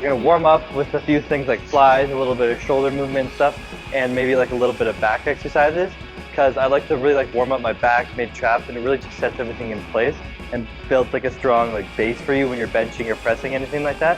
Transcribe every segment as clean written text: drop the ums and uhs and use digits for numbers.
You're gonna warm up with a few things like flies, a little bit of shoulder movement and stuff, and maybe like a little bit of back exercises, because I like to really warm up my back mid-traps, and it really just sets everything in place and builds like a strong base for you when you're benching or pressing, anything like that.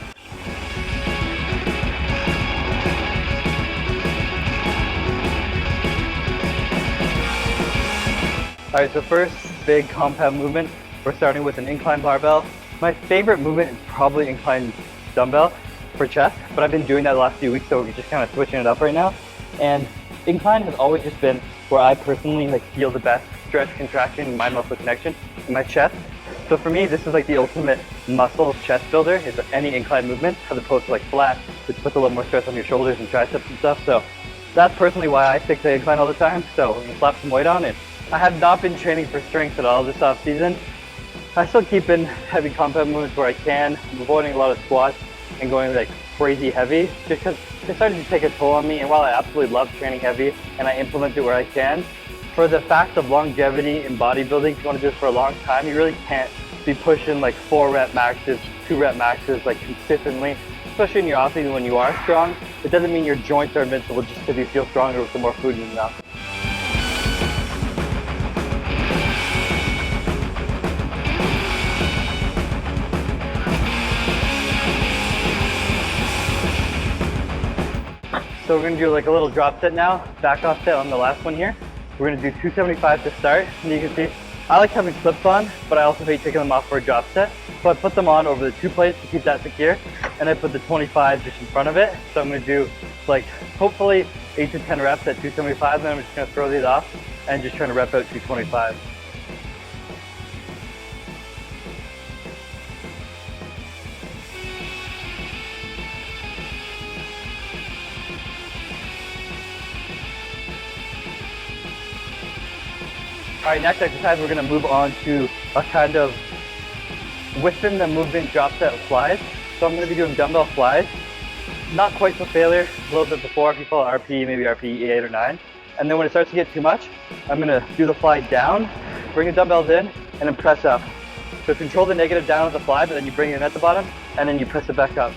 Alright, so first big compound movement, we're starting with an incline barbell. My favorite movement is probably incline dumbbell for chest, but I've been doing that the last few weeks, so we're just kind of switching it up right now. And incline has always just been where I personally feel the best stretch, contraction, mind muscle connection in my chest. So for me, this is the ultimate muscle chest builder, is any incline movement, as opposed to flat, which puts a little more stress on your shoulders and triceps and stuff. So that's personally why I stick to incline all the time. So I'm gonna slap some weight on it. I have not been training for strength at all this off season. I still keep in heavy compound movements where I can. I'm avoiding a lot of squats and going crazy heavy, just because it's starting to take a toll on me. And while I absolutely love training heavy and I implement it where I can, for the fact of longevity in bodybuilding, if you want to do this for a long time, you really can't be pushing 4 rep maxes, 2 rep maxes consistently, especially in your off season when you are strong. It doesn't mean your joints are invincible just because you feel stronger with some more food in your mouth. So we're going to do a little drop set now, back off set on the last one here. We're going to do 275 to start, and you can see I like having clips on, but I also hate taking them off for a drop set. So I put them on over the 2 plates to keep that secure, and I put the 25 just in front of it. So I'm going to do hopefully 8 to 10 reps at 275, and then I'm just going to throw these off and just trying to rep out 225. Alright, next exercise we're going to move on to a kind of within the movement drop set of flies. So I'm going to be doing dumbbell flies. Not quite so failure, a little bit before, if you follow RPE, maybe RPE 8 or 9. And then when it starts to get too much, I'm going to do the fly down, bring the dumbbells in, and then press up. So control the negative down of the fly, but then you bring it in at the bottom, and then you press it back up.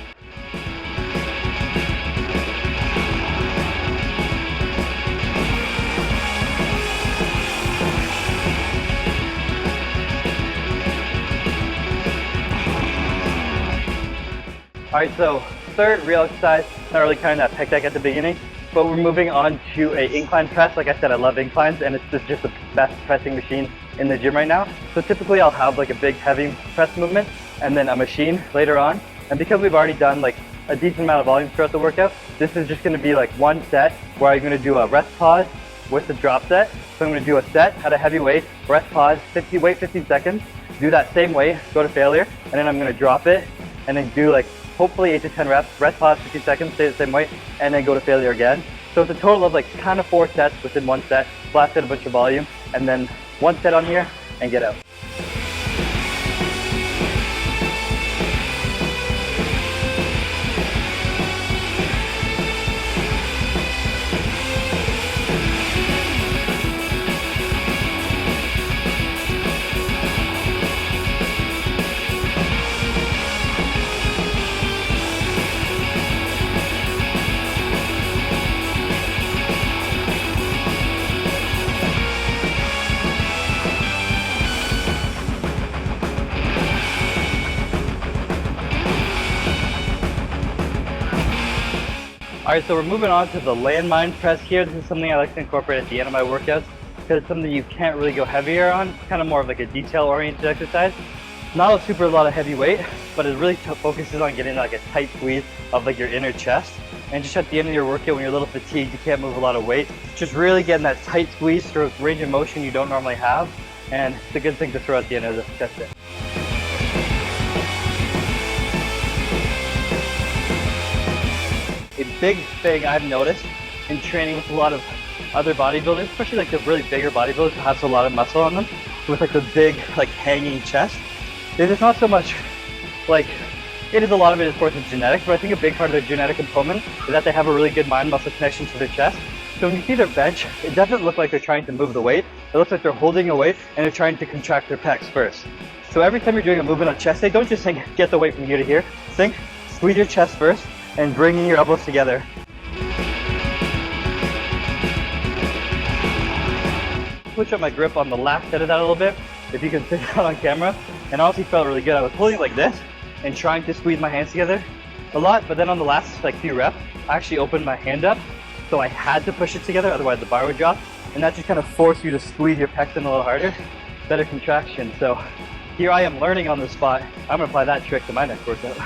Alright, so third real exercise, not really kind of that pec deck at the beginning, but we're moving on to an incline press. Like I said, I love inclines, and it's just the best pressing machine in the gym right now. So typically I'll have a big heavy press movement and then a machine later on. And because we've already done a decent amount of volume throughout the workout, this is just going to be one set where I'm going to do a rest pause with the drop set. So I'm going to do a set at a heavy weight, rest pause, wait 15 seconds, do that same way, go to failure, and then I'm going to drop it and then do hopefully 8 to 10 reps, rest pause 50 seconds, stay the same way, and then go to failure again. So it's a total of kind of 4 sets within one set, blast out a bunch of volume, and then 1 set on here, and get out. Alright, so we're moving on to the landmine press here. This is something I like to incorporate at the end of my workouts because it's something you can't really go heavier on. It's kind of more of a detail-oriented exercise. Not a lot of heavy weight, but it really focuses on getting a tight squeeze of your inner chest. And just at the end of your workout when you're a little fatigued, you can't move a lot of weight, just really getting that tight squeeze through range of motion you don't normally have. And it's a good thing to throw at the end of the chest set. A big thing I've noticed in training with a lot of other bodybuilders, especially the really bigger bodybuilders who have a lot of muscle on them, with the big hanging chest, is it's not so much it is a lot of it, of course, is genetics, but I think a big part of their genetic component is that they have a really good mind-muscle connection to their chest. So when you see their bench, it doesn't look like they're trying to move the weight. It looks like they're holding a weight and they're trying to contract their pecs first. So every time you're doing a movement on chest day, don't just think, get the weight from here to here. Think, squeeze your chest first and bringing your elbows together. Push up my grip on the last set of that a little bit, if you can fit it out on camera, and honestly felt really good. I was holding it like this and trying to squeeze my hands together a lot, but then on the last like few reps, I actually opened my hand up, so I had to push it together, otherwise the bar would drop, and that just kind of forced you to squeeze your pecs in a little harder, better contraction. So here I am learning on the spot. I'm gonna apply that trick to my next workout.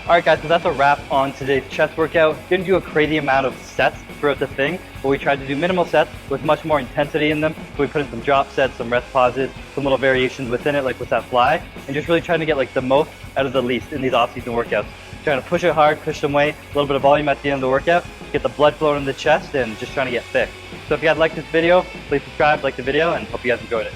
Alright guys, so that's a wrap on today's chest workout. Didn't do a crazy amount of sets throughout the thing, but we tried to do minimal sets with much more intensity in them. So we put in some drop sets, some rest pauses, some little variations within it, like with that fly, and just really trying to get like the most out of the least in these off-season workouts. Trying to push it hard, push some weight, a little bit of volume at the end of the workout, get the blood flowing in the chest, and just trying to get thick. So if you guys liked this video, please subscribe, like the video, and hope you guys enjoyed it.